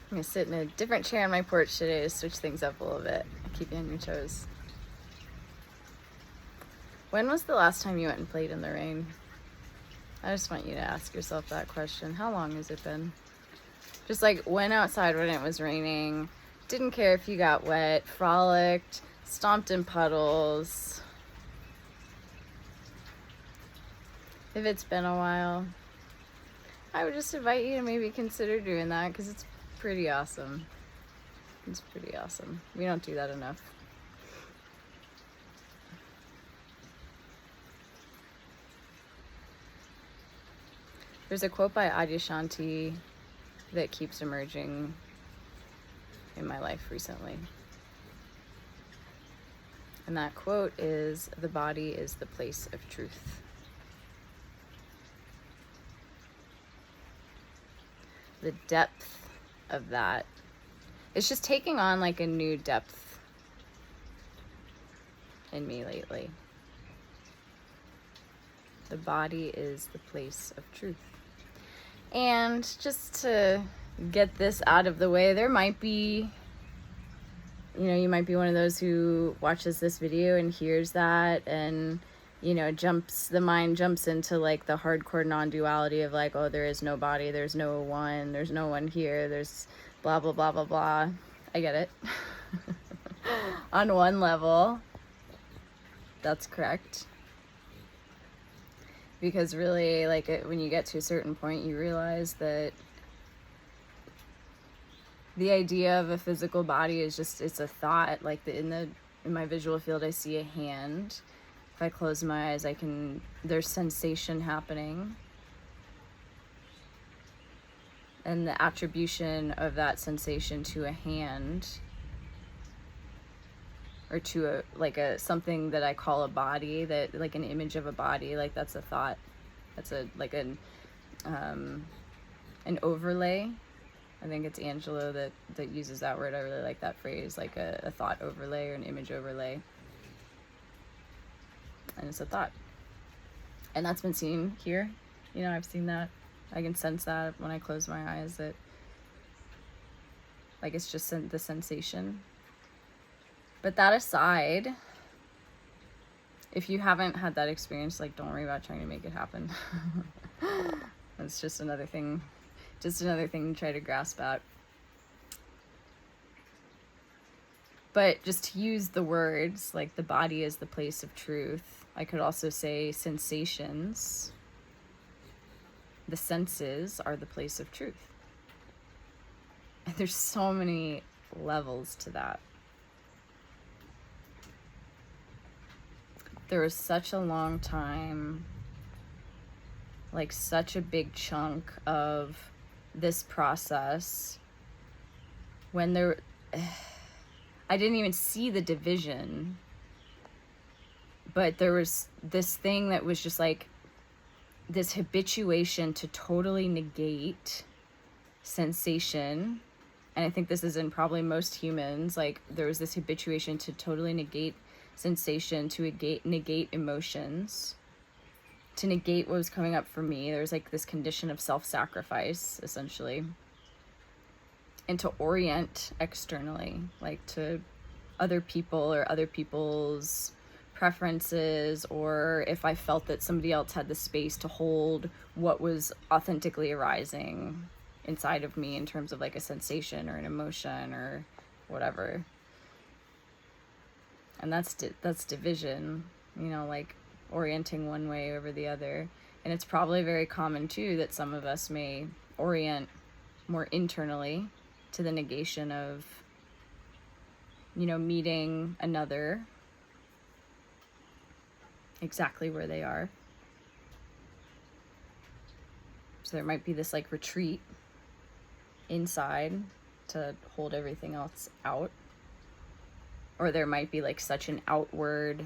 I'm gonna sit in a different chair on my porch today to switch things up a little bit. Keep you on your toes. When was the last time you went and played in the rain? I just want you to ask yourself that question. How long has it been? Just like went outside when it was raining, didn't care if you got wet, frolicked, stomped in puddles. If it's been a while, I would just invite you to maybe consider doing that, because it's pretty awesome. It's pretty awesome. We don't do that enough. There's a quote by Adyashanti that keeps emerging in my life recently. And that quote is, "The body is the place of truth." The depth of that, it's just taking on like a new depth in me lately. The body is the place of truth. And just to get this out of the way, there might be, you might be one of those who watches this video and hears that and, the mind jumps into like the hardcore non-duality of like, oh, there is no body, there's no one here, there's blah, blah, blah, blah, blah. I get it. On one level, that's correct. Because really, like, when you get to a certain point, you realize that the idea of a physical body is just, it's a thought. Like in my visual field, I see a hand. If I close my eyes, there's sensation happening. And the attribution of that sensation to a hand, or to something that I call a body, that like an image of a body, like that's a thought. That's an overlay. I think it's Angelo that uses that word. I really like that phrase, like a thought overlay or an image overlay. And it's a thought. And that's been seen here. I've seen that. I can sense that when I close my eyes, that like it's just the sensation. But that aside, if you haven't had that experience, like, don't worry about trying to make it happen. That's just another thing to try to grasp at. But just to use the words, like the body is the place of truth, I could also say sensations, the senses are the place of truth. And there's so many levels to that. There was such a long time, like such a big chunk of this process when I didn't even see the division, but there was this thing that was just like this habituation to totally negate sensation. And I think this is in probably most humans, like there was this habituation to totally negate sensation, to negate emotions, to negate what was coming up for me. There was like this condition of self-sacrifice, essentially. And to orient externally, like to other people or other people's preferences, or if I felt that somebody else had the space to hold what was authentically arising inside of me in terms of like a sensation or an emotion or whatever. And that's division, like orienting one way over the other. And it's probably very common too that some of us may orient more internally to the negation of, meeting another exactly where they are. So there might be this like retreat inside to hold everything else out. Or there might be like such an outward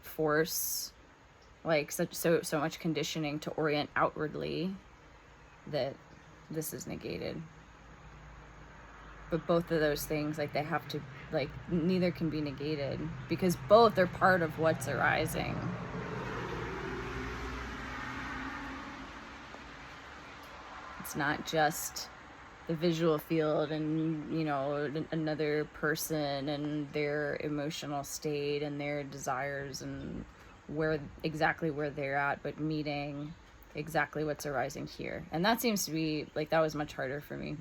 force, like so much conditioning to orient outwardly that this is negated. But both of those things, like they have to, like neither can be negated, because both are part of what's arising. It's not just the visual field and, you know, another person and their emotional state and their desires and exactly where they're at, but meeting exactly what's arising here. And that seems to be like, that was much harder for me.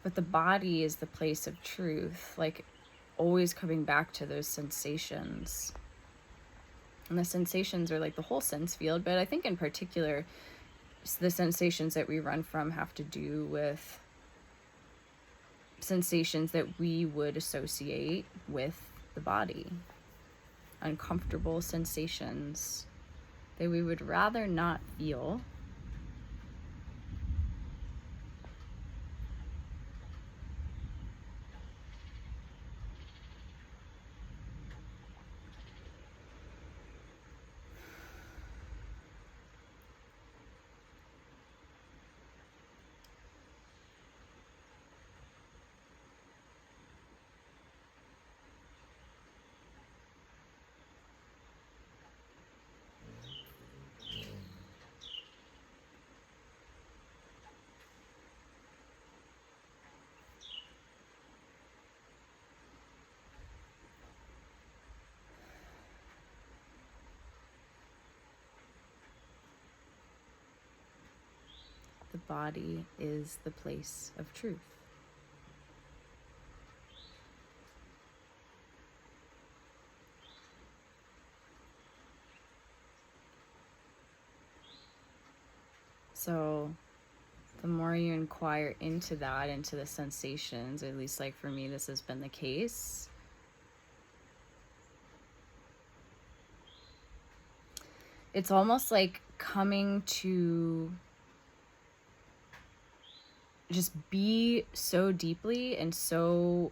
But the body is the place of truth, like always coming back to those sensations. And the sensations are like the whole sense field, but I think in particular, the sensations that we run from have to do with sensations that we would associate with the body. Uncomfortable sensations that we would rather not feel. The body is the place of truth. So the more you inquire into that, into the sensations, at least like for me, this has been the case. It's almost like coming to just be so deeply and so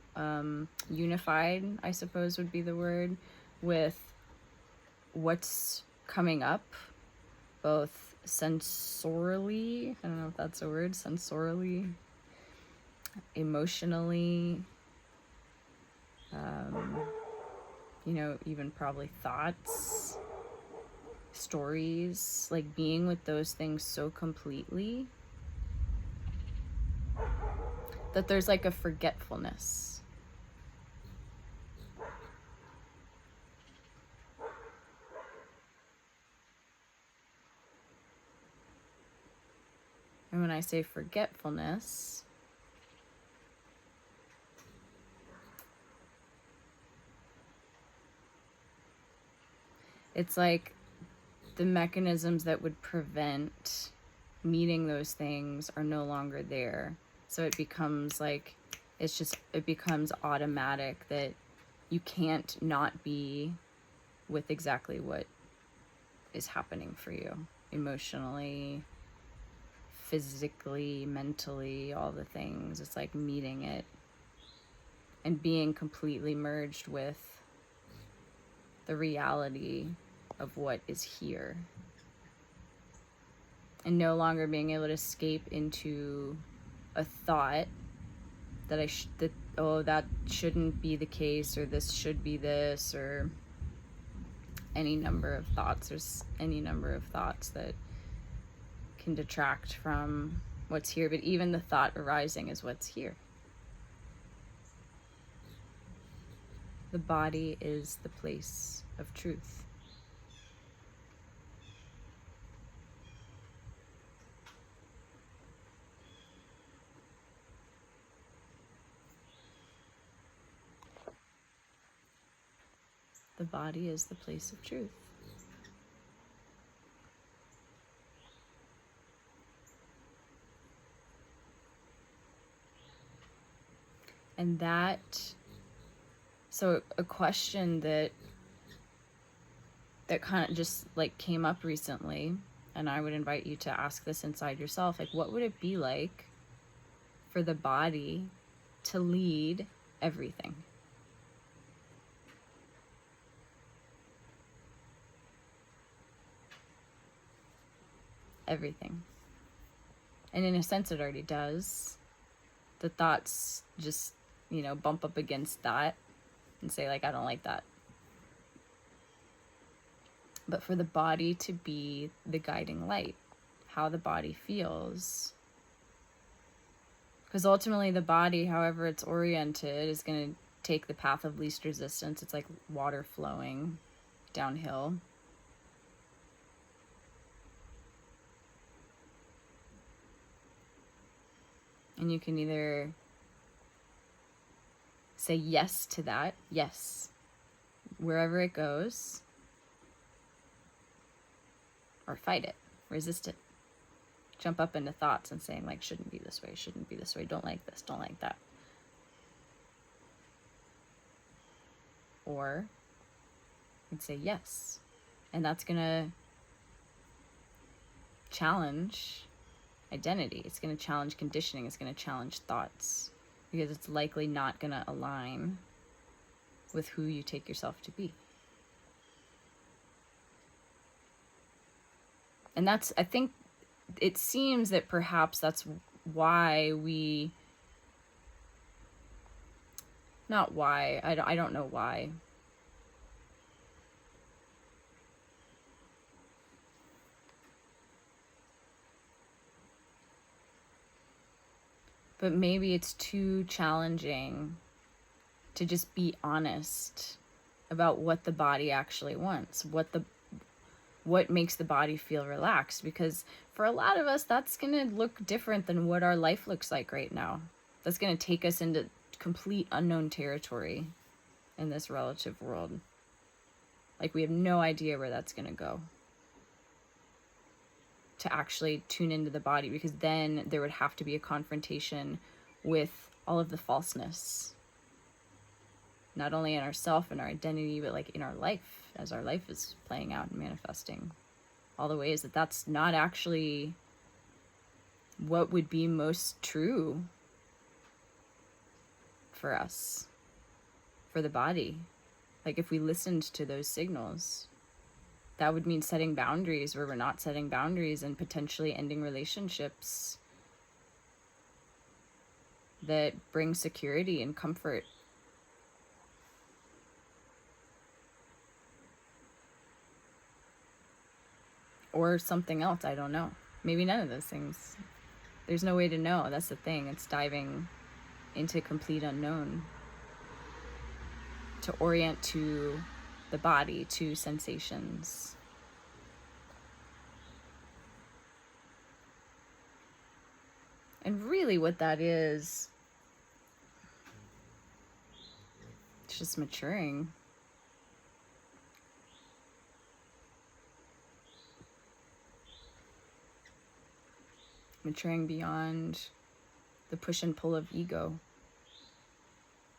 unified, I suppose would be the word, with what's coming up, both sensorily, I don't know if that's a word, sensorily, emotionally, you know, even probably thoughts, stories, like being with those things so completely that there's like a forgetfulness. And when I say forgetfulness, it's like the mechanisms that would prevent meeting those things are no longer there. So it becomes like, it becomes automatic that you can't not be with exactly what is happening for you emotionally, physically, mentally, all the things. It's like meeting it and being completely merged with the reality of what is here, and no longer being able to escape into a thought that that shouldn't be the case, or this should be this, or any number of thoughts. There's any number of thoughts that can detract from what's here, but even the thought arising is what's here. The body is the place of truth. The body is the place of truth. And that, so a question that kind of just like came up recently, and I would invite you to ask this inside yourself, like, what would it be like for the body to lead everything? Everything. And in a sense, it already does. The thoughts just, you know, bump up against that and say, like, I don't like that. But for the body to be the guiding light, how the body feels. Because ultimately the body, however it's oriented, is going to take the path of least resistance. It's like water flowing downhill. And you can either say yes to that, yes, wherever it goes, or fight it, resist it. Jump up into thoughts and saying, like, shouldn't be this way, shouldn't be this way, don't like this, don't like that. Or you can say yes. And that's going to challenge identity. It's going to challenge conditioning. It's going to challenge thoughts, because it's likely not going to align with who you take yourself to be. And that's, I think, it seems that perhaps that's why we, not why, I don't know why. But maybe it's too challenging to just be honest about what the body actually wants, what makes the body feel relaxed. Because for a lot of us, that's going to look different than what our life looks like right now. That's going to take us into complete unknown territory in this relative world. Like, we have no idea where that's going to go. To actually tune into the body, because then there would have to be a confrontation with all of the falseness, not only in ourself and our identity, but like in our life, as our life is playing out and manifesting, all the ways that that's not actually what would be most true for us, for the body. Like, if we listened to those signals, that would mean setting boundaries where we're not setting boundaries, and potentially ending relationships that bring security and comfort. Or something else, I don't know. Maybe none of those things. There's no way to know. That's the thing. It's diving into complete unknown. To orient to the body, to sensations. And really what that is, it's just maturing. Maturing beyond the push and pull of ego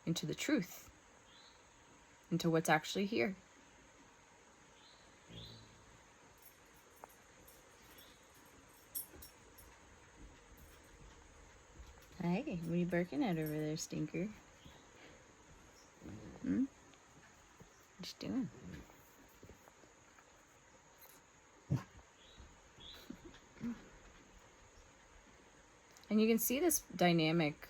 into the truth, into what's actually here. Hey, what are you barking at over there, stinker? What you doing? And you can see this dynamic.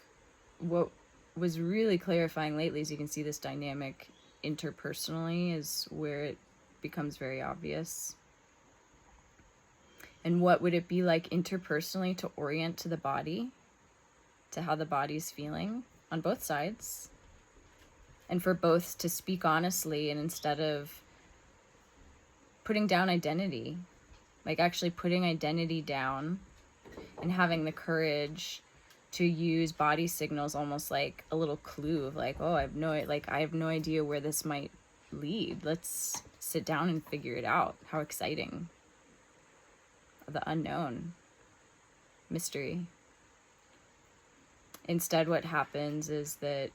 What was really clarifying lately is you can see this dynamic interpersonally is where it becomes very obvious. And what would it be like interpersonally to orient to the body, to how the body's feeling on both sides, and for both to speak honestly, and instead of putting down identity, like actually putting identity down and having the courage to use body signals almost like a little clue of like, oh, I have no idea where this might lead. Let's sit down and figure it out. How exciting. The unknown. Mystery. Instead, what happens is that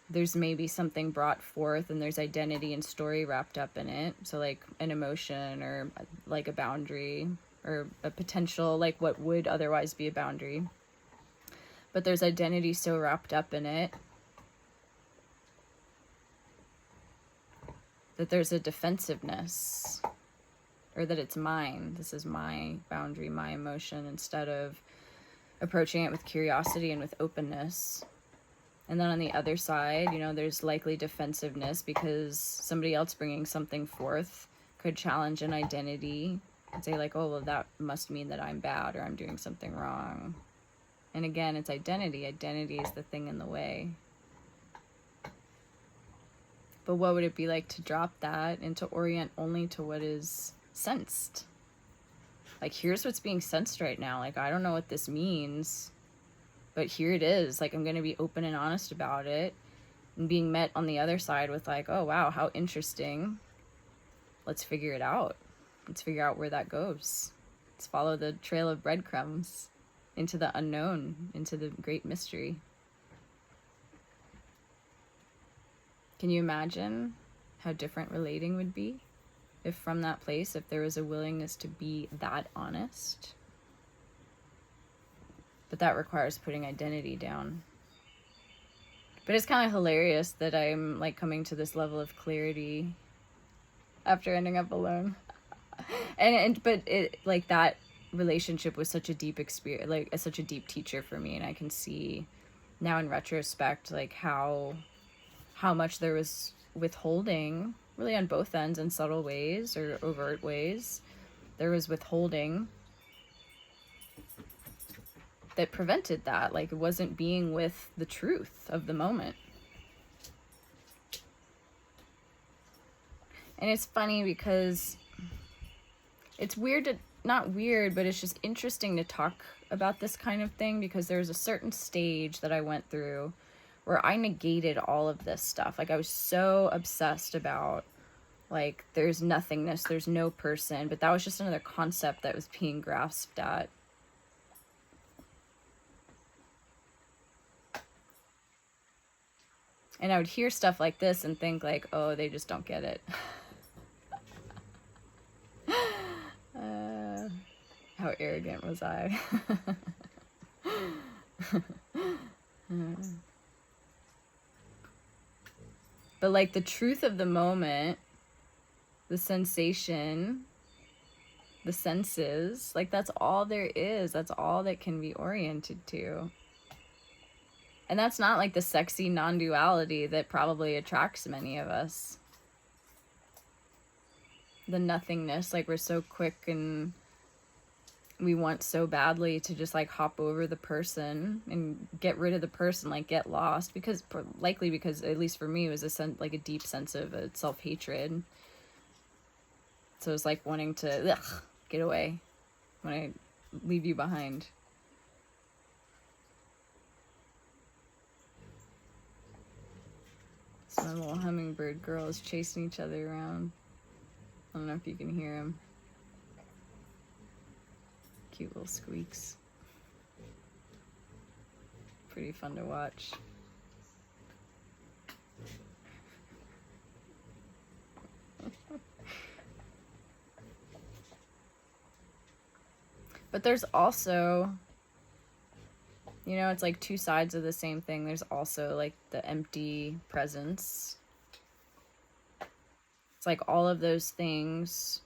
there's maybe something brought forth and there's identity and story wrapped up in it. So like an emotion or like a boundary or a potential, like what would otherwise be a boundary. But there's identity so wrapped up in it that there's a defensiveness, or that it's mine. This is my boundary, my emotion, instead of approaching it with curiosity and with openness. And then on the other side, there's likely defensiveness because somebody else bringing something forth could challenge an identity and say like, oh, well, that must mean that I'm bad or I'm doing something wrong. And again, it's identity. Identity is the thing in the way. But what would it be like to drop that and to orient only to what is sensed? Like, here's what's being sensed right now. Like, I don't know what this means, but here it is. Like, I'm going to be open and honest about it, and being met on the other side with like, oh, wow, how interesting. Let's figure it out. Let's figure out where that goes. Let's follow the trail of breadcrumbs into the unknown, into the great mystery. Can you imagine how different relating would be if from that place, if there was a willingness to be that honest? But that requires putting identity down. But it's kind of hilarious that I'm like coming to this level of clarity after ending up alone. But it, like, that relationship was such a deep experience, like such a deep teacher for me, and I can see now in retrospect like how much there was withholding, really on both ends, in subtle ways or overt ways. There was withholding that prevented that. Like, it wasn't being with the truth of the moment. And it's funny because it's weird to, not weird, but it's just interesting to talk about this kind of thing, because there was a certain stage that I went through where I negated all of this stuff. Like, I was so obsessed about, like, there's nothingness, there's no person, but that was just another concept that was being grasped at. And I would hear stuff like this and think like, oh, they just don't get it. How arrogant was I? But like, the truth of the moment, the sensation, the senses, like, that's all there is. That's all that can be oriented to. And that's not like the sexy non-duality that probably attracts many of us. The nothingness, like, we're so quick and we want so badly to just like hop over the person and get rid of the person, like get lost, because likely because, at least for me, it was like a deep sense of self-hatred. So it's like wanting to get away when I leave you behind. So my little hummingbird girl is chasing each other around. I don't know if you can hear him. Cute little squeaks. Pretty fun to watch. But there's also, you know, it's like two sides of the same thing. There's also like the empty presence. It's like all of those things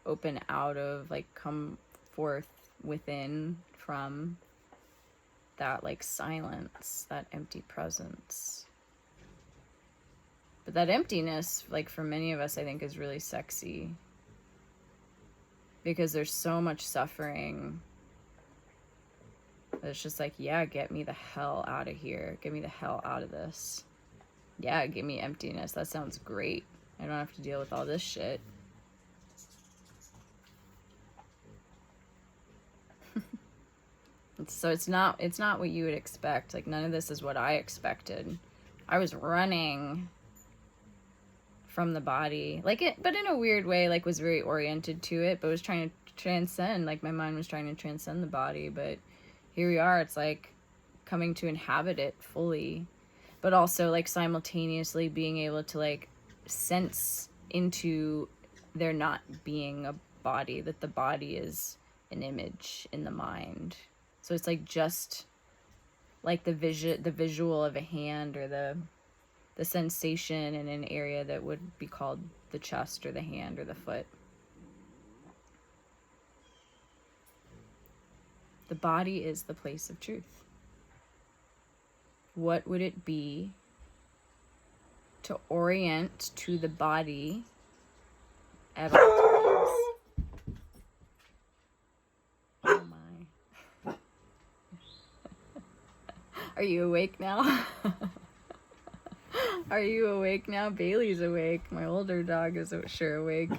open out of, like, come forth within from that, like, silence, that empty presence. But that emptiness, like, for many of us, I think is really sexy, because there's so much suffering that it's just like, yeah, get me the hell out of here. Get me the hell out of this. Yeah, give me emptiness. That sounds great. I don't have to deal with all this shit. So it's not what you would expect. Like, none of this is what I expected. I was running from the body, like, it, but in a weird way, like, was very oriented to it, but was trying to transcend, like, my mind was trying to transcend the body. But here we are, it's like coming to inhabit it fully, but also like simultaneously being able to like sense into there not being a body, that the body is an image in the mind. So it's like just like the visual of a hand, or the sensation in an area that would be called the chest or the hand or the foot. The body is the place of truth. What would it be to orient to the body at all times? Are you awake now? Are you awake now? Bailey's awake. My older dog is sure awake.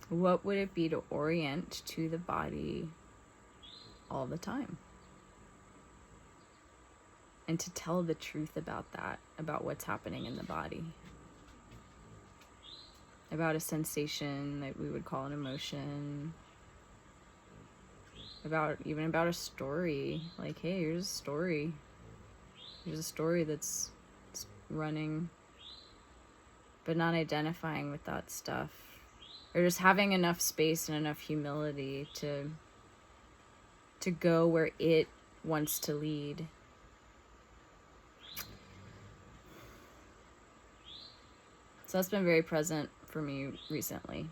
What would it be to orient to the body all the time? And to tell the truth about that, about what's happening in the body. About a sensation that we would call an emotion. Even about a story. Like, hey, here's a story. Here's a story that's running, but not identifying with that stuff. Or just having enough space and enough humility to go where it wants to lead. So that's been very present for me recently.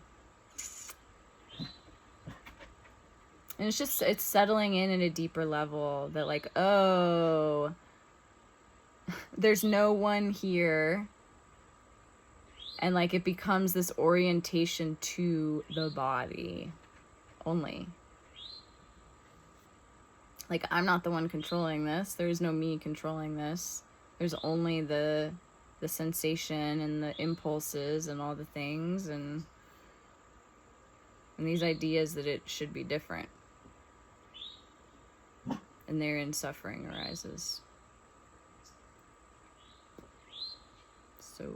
And it's settling in at a deeper level that like, oh, there's no one here. And like it becomes this orientation to the body only. Like I'm not the one controlling this. There's no me controlling this. There's only the sensation and the impulses and all the things and these ideas that it should be different. And therein suffering arises. So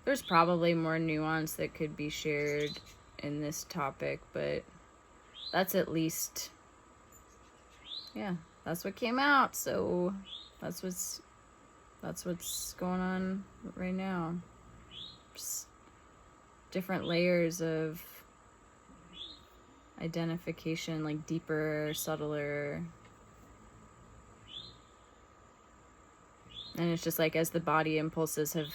there's probably more nuance that could be shared in this topic, but that's at least, yeah, that's what came out. So that's what's going on right now. Just different layers of identification, like deeper, subtler. And it's just like as the body impulses have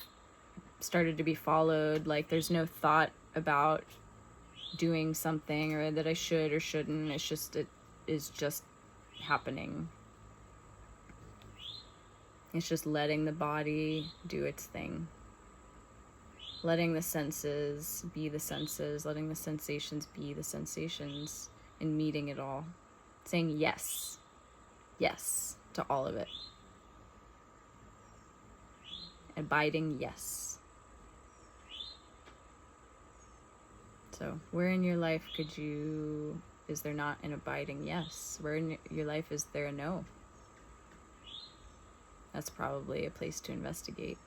started to be followed, like there's no thought about doing something or that I should or shouldn't. It is just happening. It's just letting the body do its thing. Letting the senses be the senses, letting the sensations be the sensations, and meeting it all. Saying yes. Yes to all of it. Abiding yes. So, where in your life is there not an abiding yes? Where in your life is there a no? That's probably a place to investigate.